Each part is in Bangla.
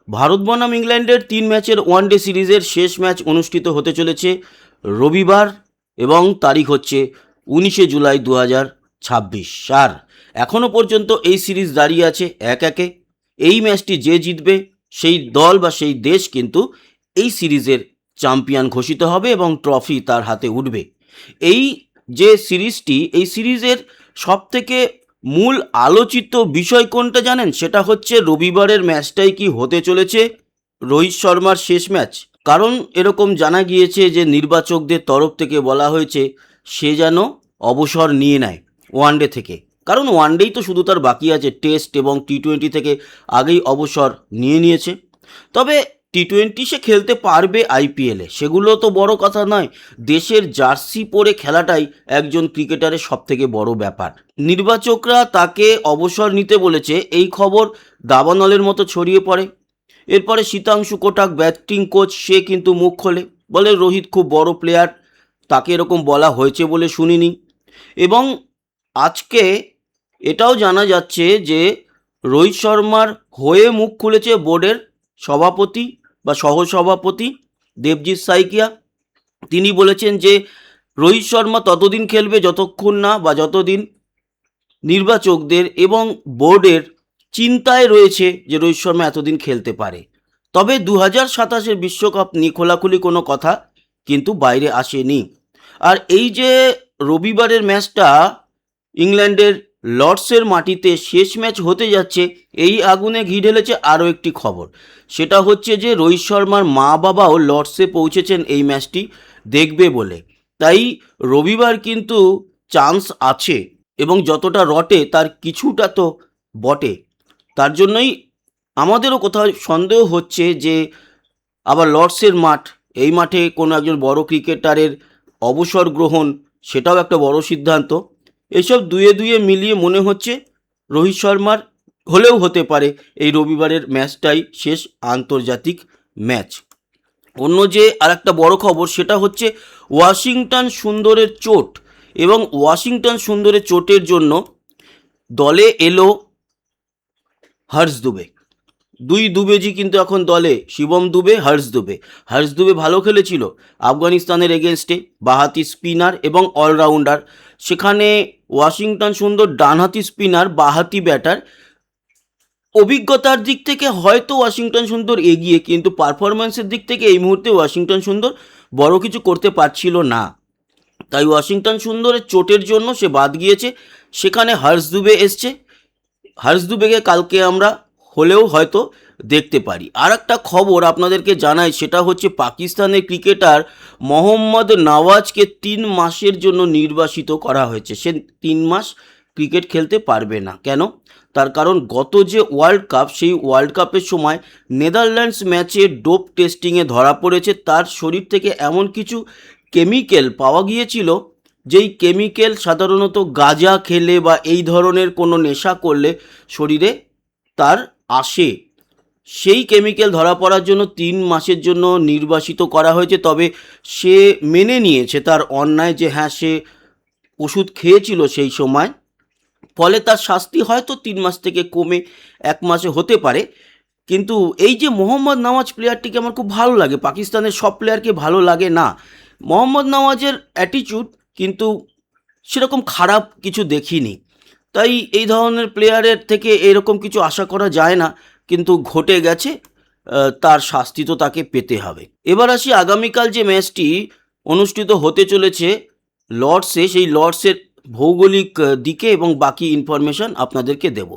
ভারত বনাম ইংল্যান্ডের 3 ম্যাচের ওয়ানডে সিরিজের শেষ ম্যাচ অনুষ্ঠিত হতে চলেছে রবিবার এবং তারিখ হচ্ছে 19 জুলাই 2026। আর এখনও পর্যন্ত এই সিরিজ দাঁড়িয়ে আছে 1-1। এই ম্যাচটি যে জিতবে সেই দল বা সেই দেশ কিন্তু এই সিরিজের চ্যাম্পিয়ন ঘোষিত হবে এবং ট্রফি তার হাতে উঠবে। এই যে সিরিজটি, এই সিরিজের সবথেকে মূল আলোচিত বিষয় কোনটা জানেন? সেটা হচ্ছে রবিবারের ম্যাচটাই কি হতে চলেছে রোহিত শর্মার শেষ ম্যাচ। কারণ এরকম জানা গিয়েছে যে নির্বাচকদের তরফ থেকে বলা হয়েছে সে যেন অবসর নিয়ে নেয় ওয়ানডে থেকে। কারণ ওয়ানডেই তো শুধু তার বাকি আছে, টেস্ট এবং টি-20 থেকে আগেই অবসর নিয়ে নিয়েছে। তবে টি-20 সে খেলতে পারবে আইপিএলে, সেগুলো তো বড় কথা নয়। দেশের জার্সি পরে খেলাটাই একজন ক্রিকেটারের সবথেকে বড় ব্যাপার। নির্বাচকরা তাকে অবসর নিতে বলেছে, এই খবর দাবানলের মতো ছড়িয়ে পড়ে। এরপরে শীতাংশু কোটাক, ব্যাটিং কোচ, সে কিন্তু মুখ খোলে, বলে রোহিত খুব বড় প্লেয়ার, তাকে এরকম বলা হয়েছে বলে শুনিনি। এবং আজকে এটাও জানা যাচ্ছে যে রোহিত শর্মার হয়ে মুখ খুলেছে বোর্ডের সভাপতি বা সহসভাপতি দেবজিৎ সাইকিয়া। তিনি বলেছেন যে রোহিত শর্মা ততদিন খেলবে যতক্ষণ না বা যতদিন নির্বাচকদের এবং বোর্ডের চিন্তায় রয়েছে যে রোহিত শর্মা এতদিন খেলতে পারে। তবে 2027-এর বিশ্বকাপ নিয়ে খোলাখুলি কোনো কথা কিন্তু বাইরে আসেনি। আর এই যে রবিবারের ম্যাচটা ইংল্যান্ডের লর্ডসের মাটিতে শেষ ম্যাচ হতে যাচ্ছে, এই আগুনে ঘি ঢেলেছে আরও একটি খবর। সেটা হচ্ছে যে রোহিত শর্মার মা বাবাও লর্ডসে পৌঁছেছেন এই ম্যাচটি দেখবে বলে। তাই রবিবার কিন্তু চান্স আছে, এবং যতটা রটে তার কিছুটা তো বটে। তার জন্যই আমাদেরও কোথাও সন্দেহ হচ্ছে যে আবার লর্ডসের মাঠ, এই মাঠে কোনো একজন বড় ক্রিকেটারের অবসর গ্রহণ, সেটাও একটা বড় সিদ্ধান্ত। এসব দুয়ে দুয়ে মিলিয়ে মনে হচ্ছে রোহিত শর্মার হলেও হতে পারে এই রবিবারের ম্যাচটাই শেষ আন্তর্জাতিক ম্যাচ। অন্য যে আর একটা বড় খবর, সেটা হচ্ছে ওয়াশিংটন সুন্দরের চোট, এবং ওয়াশিংটন সুন্দরের চোটের জন্য দলে এলো হর্ষ দুবে। দুই দুবেজি কিন্তু এখন দলে, শিবম দুবে, হর্ষ দুবে। হর্ষ দুবে ভালো খেলেছিল আফগানিস্তানের এগেনস্টে, বাঁহাতি স্পিনার এবং অলরাউন্ডার। সেখানে ওয়াশিংটন সুন্দর ডানহাতি স্পিনার, বাঁহাতি ব্যাটার। অভিজ্ঞতার দিক থেকে হয়তো ওয়াশিংটন সুন্দর এগিয়ে, কিন্তু পারফরম্যান্সের দিক থেকে এই মুহূর্তে ওয়াশিংটন সুন্দর বড় কিছু করতে পারছিল না। তাই ওয়াশিংটন সুন্দরের চোটের জন্য সে বাদ গিয়েছে। সেখানে হর্ষ দুবে এসছে। হর্ষ দুবেকে কালকে আমরা হলেও হয়তো দেখতে পারি। আর একটা খবর আপনাদেরকে জানাই, সেটা হচ্ছে পাকিস্তানের ক্রিকেটার মোহাম্মদ নওয়াজকে 3 মাসের জন্য নির্বাসিত করা হয়েছে। সে 3 মাস ক্রিকেট খেলতে পারবে না। কেন? তার কারণ গত যে ওয়ার্ল্ড কাপ, সেই ওয়ার্ল্ড কাপের সময় নেদারল্যান্ডস ম্যাচে ডোপ টেস্টিংয়ে ধরা পড়েছে। তার শরীর থেকে এমন কিছু কেমিক্যাল পাওয়া গিয়েছিল, যেই কেমিক্যাল সাধারণত গাঁজা খেলে বা এই ধরনের কোনো নেশা করলে শরীরে তার আসে। সেই কেমিক্যাল ধরা পড়ার জন্য 3 মাসের জন্য নির্বাসিত করা হয়েছে। তবে সে মেনে নিয়েছে তার অন্যায়, যে হ্যাঁ সে ওষুধ খেয়েছিল সেই সময়, ফলে তার শাস্তি হয়তো 3 মাস থেকে কমে 1 মাসে হতে পারে। কিন্তু এই যে মোহাম্মদ নওয়াজ প্লেয়ারটিকে আমার খুব ভালো লাগে, পাকিস্তানের সব প্লেয়ারকে ভালো লাগে না। মোহাম্মদ নওয়াজের অ্যাটিটিউড কিন্তু সেরকম খারাপ কিছু দেখিনি। তাই এই ধরনের প্লেয়ারের থেকে এরকম কিছু আশা করা যায় না, কিন্তু ঘটে গেছে, তার শাস্তি তো তাকে পেতে হবে। এবার আসি আগামীকাল যে ম্যাচটি অনুষ্ঠিত হতে চলেছে লর্ডসে, সেই লর্ডসের ভৌগোলিক দিকে এবং বাকি ইনফরমেশন আপনাদেরকে দেব।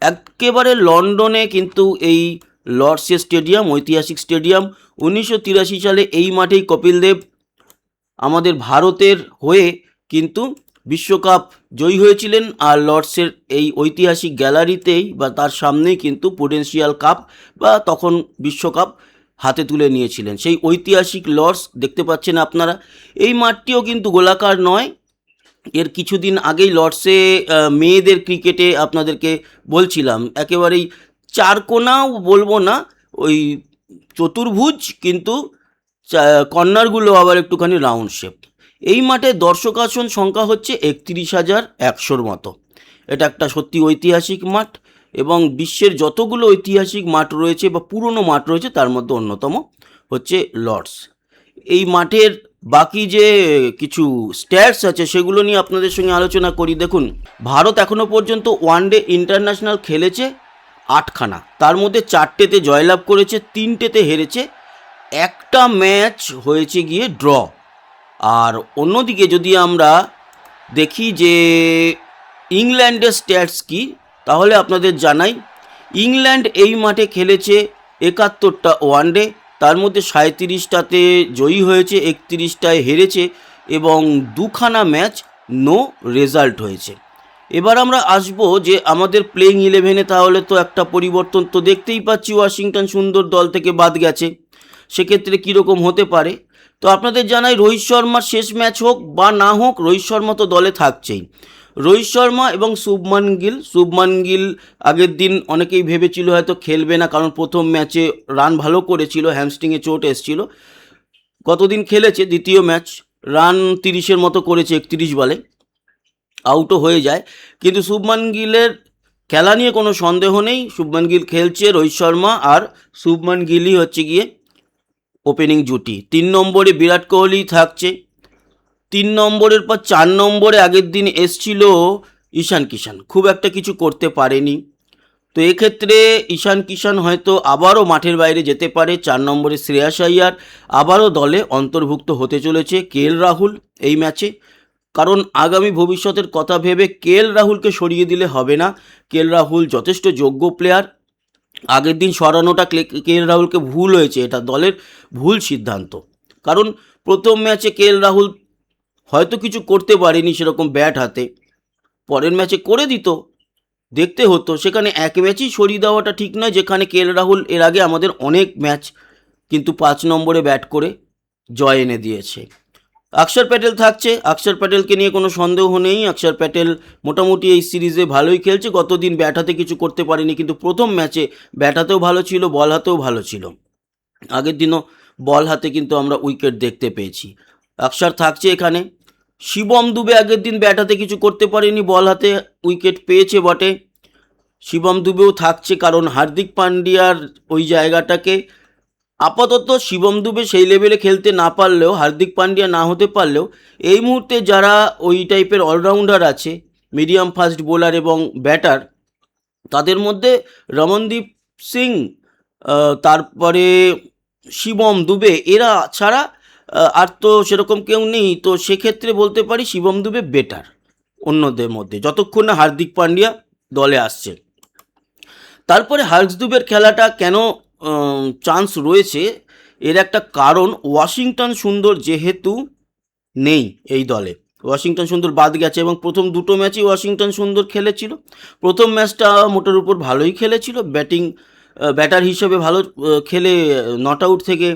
একেবারে লন্ডনে কিন্তু এই লর্ডসের স্টেডিয়াম, ঐতিহাসিক স্টেডিয়াম। 1983 সালে এই মাঠেই কপিল দেব আমাদের ভারতের হয়ে কিন্তু বিশ্বকাপ জয়ী হয়েছিলেন। আর লর্ডসের এই ঐতিহাসিক গ্যালারিতেই বা তার সামনেই কিন্তু প্রুডেন্সিয়াল কাপ বা তখন বিশ্বকাপ হাতে তুলে নিয়েছিলেন। সেই ঐতিহাসিক লর্ডস দেখতে পাচ্ছেন আপনারা। এই মাঠটিও কিন্তু গোলাকার নয়। এর কিছুদিন আগেই লর্ডসে মেয়েদের ক্রিকেটে আপনাদেরকে বলছিলাম, একেবারেই চারকোনাও বলবো না, ওই চতুর্ভুজ, কিন্তু কর্নারগুলো আবার একটুখানি রাউন্ড শেপ। এই মাঠে দর্শক আসন সংখ্যা হচ্ছে 31,100-র মতো। এটা একটা সত্যি ঐতিহাসিক মাঠ। এবং বিশ্বের যতগুলো ঐতিহাসিক মাঠ রয়েছে বা পুরনো মাঠ রয়েছে তার মধ্যে অন্যতম হচ্ছে লর্ডস। এই মাঠের বাকি যে কিছু স্ট্যাটস আছে সেগুলো নিয়ে আপনাদের সঙ্গে আলোচনা করি। দেখুন, ভারত এখনও পর্যন্ত ওয়ানডে ইন্টারন্যাশনাল খেলেছে 8খানা, তার মধ্যে 4টেতে জয়লাভ করেছে, 3টেতে হেরেছে, একটা ম্যাচ হয়েছে গিয়ে ড্র। আর অন্যদিকে যদি আমরা দেখি যে ইংল্যান্ডের স্ট্যাটস কি, তাহলে আপনাদের জানাই ইংল্যান্ড এই মাঠে খেলেছে 71টা ওয়ানডে, তার মধ্যে 37টাতে জয়ী হয়েছে, 31টায় হেরেছে এবং 2খানা ম্যাচ নো রেজাল্ট হয়েছে। এবার আমরা আসব যে আমাদের প্লেইং 11-এ, তাহলে তো একটা পরিবর্তন তো দেখতেই পাচ্ছি, ওয়াশিংটন সুন্দর দল থেকে বাদ গেছে, সেক্ষেত্রে কীরকম হতে পারে। তো আপনাদের জানাই রোহিত শর্মার শেষ ম্যাচ হোক বা না হোক, রোহিত শর্মা তো দলে থাকছেই। রোহিত শর্মা এবং শুভমান গিল আগের দিন অনেকেই ভেবেছিল হয়তো খেলবে না, কারণ প্রথম ম্যাচে রান ভালো করেছিল, হ্যামস্ট্রিংয়ে চোট এসেছিল। গতদিন খেলেছে দ্বিতীয় ম্যাচ, রান 30-এর মতো করেছে 31 বলে, আউটও হয়ে যায়। কিন্তু শুভমান গিলের খেলা নিয়ে কোনো সন্দেহ নেই, শুভমান গিল খেলছে, রোহিত শর্মা আর শুভমান গিলই হচ্ছে গিয়ে ওপেনিং জুটি। 3 নম্বরে বিরাট কোহলি থাকছে, 3 নম্বরের পর 4 নম্বরে আগের দিন এসছিল ঈশান কিষান, খুব একটা কিছু করতে পারেনি। তো এক্ষেত্রে ঈশান কিষান হয়তো আবারও মাঠের বাইরে যেতে পারে। 4 নম্বরে শ্রেয়াস আইয়ার আবারও দলে অন্তর্ভুক্ত হতে চলেছে। কেএল রাহুল এই ম্যাচে, কারণ আগামী ভবিষ্যতের কথা ভেবে কেএল রাহুলকে সরিয়ে দিলে হবে না। কেএল রাহুল যথেষ্ট যোগ্য প্লেয়ার, আগের দিন সরানোটা কেএল রাহুলকে ভুল হয়েছে, এটা দলের ভুল সিদ্ধান্ত। কারণ প্রথম ম্যাচে কেএল রাহুল হয়তো কিছু করতে পারেনি সেরকম ব্যাট হাতে, পরের ম্যাচে করে দিত, দেখতে হতো। সেখানে এক ম্যাচই সরিয়ে দেওয়াটা ঠিক নয়, যেখানে কেএল রাহুল এর আগে আমাদের অনেক ম্যাচ কিন্তু 5 নম্বরে ব্যাট করে জয় এনে দিয়েছে। অক্ষর প্যাটেল থাকছে, অক্ষর প্যাটেলকে নিয়ে কোনো সন্দেহ নেই। অক্ষর প্যাটেল মোটামুটি এই সিরিজে ভালোই খেলছে, গতদিন ব্যাট হাতে কিছু করতে পারেনি, কিন্তু প্রথম ম্যাচে ব্যাট হাতেও ভালো ছিল, বল হাতেও ভালো ছিল। আগের দিনও বল হাতে কিন্তু আমরা উইকেট দেখতে পেয়েছি। অক্ষর থাকছে এখানে। শিবম দুবে আগের দিন ব্যাট হাতে কিছু করতে পারেনি, বল হাতে উইকেট পেয়েছে বটে। শিবম দুবেও থাকছে, কারণ হার্দিক পান্ডিয়ার ওই জায়গাটাকে আপাতত শিবম দুবে সেই লেভেলে খেলতে না পারলেও, হার্দিক পান্ডিয়া না হতে পারলেও, এই মুহূর্তে যারা ওই টাইপের অলরাউন্ডার আছে, মিডিয়াম ফাস্ট বোলার এবং ব্যাটার, তাদের মধ্যে রমনদীপ সিং, তারপরে শিবম দুবে, এরা ছাড়া আর তো সেরকম কেউ নেই। তো সেক্ষেত্রে বলতে পারি শিবম দুবে বেটার অন্যদের মধ্যে, যতক্ষণ না হার্দিক পান্ডিয়া দলে আসছে। তারপরে হার্কস দুবের খেলাটা কেন চান্স রয়েছে, এর একটা কারণ ওয়াশিংটন সুন্দর যেহেতু নেই এই দলে, ওয়াশিংটন সুন্দর বাদ গেছে এবং প্রথম 2টো ম্যাচই ওয়াশিংটন সুন্দর খেলেছিল। প্রথম ম্যাচটা মোটের উপর ভালোই খেলেছিল, ব্যাটার হিসেবে ভালো খেলে নট আউট থেকে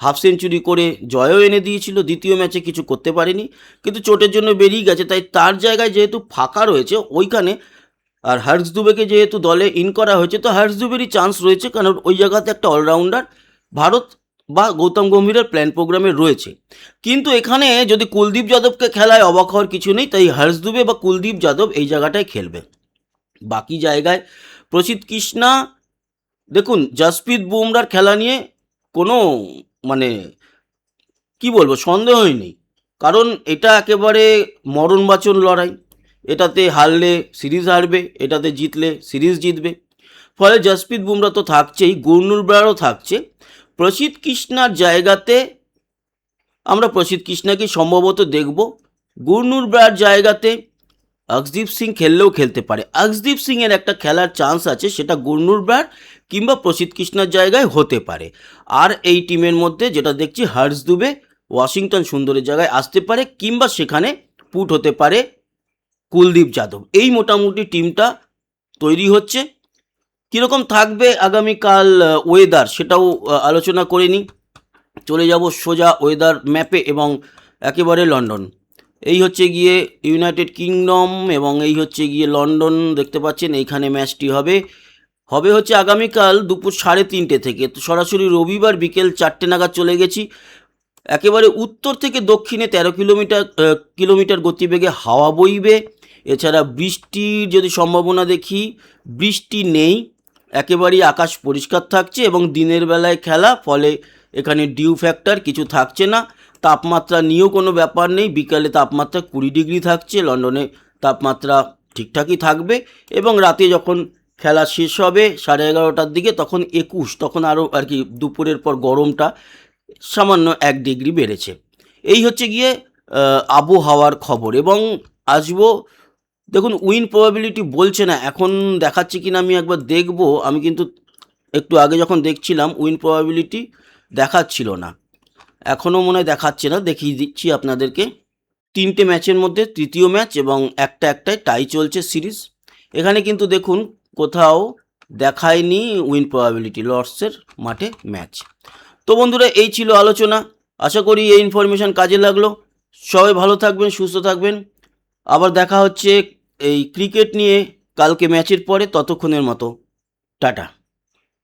হাফ সেঞ্চুরি করে জয়ও এনে দিয়েছিল। দ্বিতীয় ম্যাচে কিছু করতে পারেনি, কিন্তু চোটের জন্য বেরিয়ে গেছে, তাই তার জায়গায় যেহেতু ফাঁকা রয়েছে ওইখানে, আর হার্কস দুবেকে যেহেতু দলে ইন করা হয়েছে, তো হার্কস দুবেরই চান্স রয়েছে, কারণ ওই জায়গাতে একটা অলরাউন্ডার ভারত বা গৌতম গম্ভীরের প্ল্যান প্রোগ্রামে রয়েছে। কিন্তু এখানে যদি কুলদীপ যাদবকে খেলায় অবাক হওয়ার কিছু নেই, তাই হার্কস দুবে বা কুলদীপ যাদব এই জায়গাটায় খেলবে। বাকি জায়গায় প্রসিদ্ধ কৃষ্ণা, দেখুন জসপ্রীত বুমরার খেলা নিয়ে কোনো মানে কি বলবো সন্দেহই নেই, কারণ এটা একেবারে মরণবাচন লড়াই। এটাতে হারলে সিরিজ হারবে, এটাতে জিতলে সিরিজ জিতবে, ফলে জসপ্রীত বুমরা তো থাকছেই, গুরনুর ব্রারও থাকছে। প্রসিদ্ধ কৃষ্ণার জায়গাতে আমরা প্রসিদ্ধ কৃষ্ণাকে সম্ভবত দেখব, গুরনুর ব্রার জায়গাতে অর্শদীপ সিং খেললেও খেলতে পারে। অর্শদীপ সিংয়ের একটা খেলার চান্স আছে, সেটা গুরনুর ব্রার কিংবা প্রসিদ্ধ কৃষ্ণার জায়গায় হতে পারে। আর এই টিমের মধ্যে যেটা দেখছি, হার্কস দুবে ওয়াশিংটন সুন্দরের জায়গায় আসতে পারে, কিংবা সেখানে পুট হতে পারে কুলদীপ যাদব। এই মোটামুটি টিমটা তৈরি হচ্ছে। কীরকম থাকবে আগামীকাল ওয়েদার, সেটাও আলোচনা করে নিই। চলে যাব সোজা ওয়েদার ম্যাপে এবং একেবারে লন্ডন। এই হচ্ছে গিয়ে ইউনাইটেড কিংডম এবং এই হচ্ছে গিয়ে লন্ডন, দেখতে পাচ্ছেন এইখানে ম্যাচটি হবে হচ্ছে আগামীকাল দুপুর 3:30 থেকে। তো সরাসরি রবিবার বিকেল 4টে নাগাদ চলে গেছি। একেবারে উত্তর থেকে দক্ষিণে 13 কিলোমিটার গতিবেগে হাওয়া বইবে এছাড়া বৃষ্টির যদি সম্ভাবনা দেখি, বৃষ্টি নেই, একেবারেই আকাশ পরিষ্কার থাকছে এবং দিনের বেলায় খেলা, ফলে এখানে ডিউ ফ্যাক্টর কিছু থাকছে না। তাপমাত্রা নিয়েও কোনো ব্যাপার নেই, বিকালে তাপমাত্রা 20 ডিগ্রি থাকছে, লন্ডনে তাপমাত্রা ঠিকঠাকই থাকবে এবং রাতে যখন খেলা শেষ হবে 11:30টার দিকে তখন 21, তখন আরও আর কি দুপুরের পর গরমটা সামান্য 1 ডিগ্রি বেড়েছে। এই হচ্ছে গিয়ে আবহাওয়ার খবর। এবং আসবো, দেখুন উইন প্রবাবিলিটি বলছে না, এখন দেখাচ্ছে কিনা আমি একবার দেখব। আমি কিন্তু একটু আগে যখন দেখছিলাম উইন প্রবাবিলিটি দেখাচ্ছিল না, এখনও মনে হয় দেখাচ্ছে না, দেখিয়ে দিচ্ছি আপনাদেরকে। 3টে ম্যাচের মধ্যে তৃতীয় ম্যাচ এবং একটায় টাই চলছে সিরিজ। এখানে কিন্তু দেখুন কোথাও দেখায়নি উইন প্রবাবিলিটি, লর্ডসের মাঠে ম্যাচ। তো বন্ধুরা, এই ছিল আলোচনা। আশা করি এই ইনফরমেশান কাজে লাগলো। সবাই ভালো থাকবেন, সুস্থ থাকবেন। আবার দেখা হচ্ছে এই ক্রিকেট নিয়ে কালকে ম্যাচের পরে। ততক্ষণের মতো টাটা।